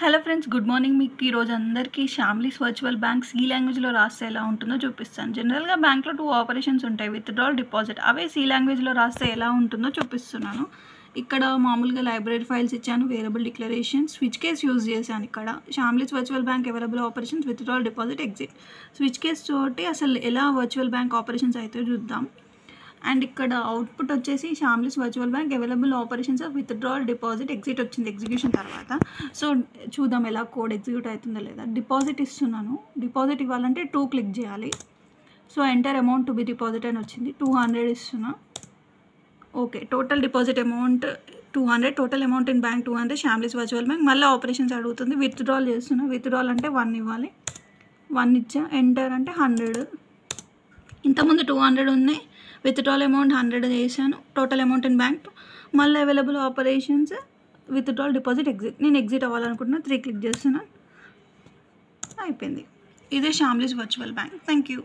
Hello friends, good morning. మీకు ఈరోజు అందరికీ షామ్లీస్ వర్చువల్ బ్యాంక్ సి లాంగ్వేజ్లో రాస్తే ఎలా ఉంటుందో చూపిస్తాను. జనరల్గా బ్యాంక్లో 2 ఆపరేషన్స్ ఉంటాయి, విత్డ్రాల్, డిపాజిట్. అవే సి లాంగ్వేజ్లో రాస్తే ఎలా ఉంటుందో చూపిస్తున్నాను. ఇక్కడ మామూలుగా లైబ్రరీ ఫైల్స్ ఇచ్చాను, variable declaration, switch case use చేశాను. ఇక్కడ Shamlee's virtual bank available operations, withdrawal, deposit, exit. Switch case తోటి అసలు ఎలా వర్చువల్ బ్యాంక్ ఆపరేషన్స్ అయితే చూద్దాం. అండ్ ఇక్కడ అవుట్పుట్ వచ్చేసి Shamlee's virtual bank available operations of withdrawal, deposit, exit వచ్చింది ఎగ్జిక్యూషన్ తర్వాత. సో చూద్దాం ఎలా కోడ్ ఎగ్జిక్యూట్ అవుతుందో లేదా. డిపాజిట్ ఇస్తున్నాను. డిపాజిట్ ఇవ్వాలంటే 2 క్లిక్ చేయాలి. So enter amount to be deposit అని వచ్చింది. 200 ఇస్తున్నా. Okay, total deposit amount 200, total amount in bank 200, Shamlee's virtual bank. మళ్ళీ ఆపరేషన్స్ అడుగుతుంది. విత్డ్రాల్ చేస్తున్నా. విత్డ్రాల్ అంటే 1 ఇవ్వాలి. 1 ఇచ్చా. ఎంటర్ అంటే 100. ఇంతకుముందు 200 ఉన్నాయి. విత్డ్రాల్ అమౌంట్ 100 చేశాను. Total amount in bank. మళ్ళీ available operations withdrawal, deposit, exit. నేను ఎగ్జిట్ అవ్వాలనుకుంటున్నా. 3 క్లిక్ చేస్తున్నాను. అయిపోయింది. ఇదే Shamlee's virtual bank. Thank you.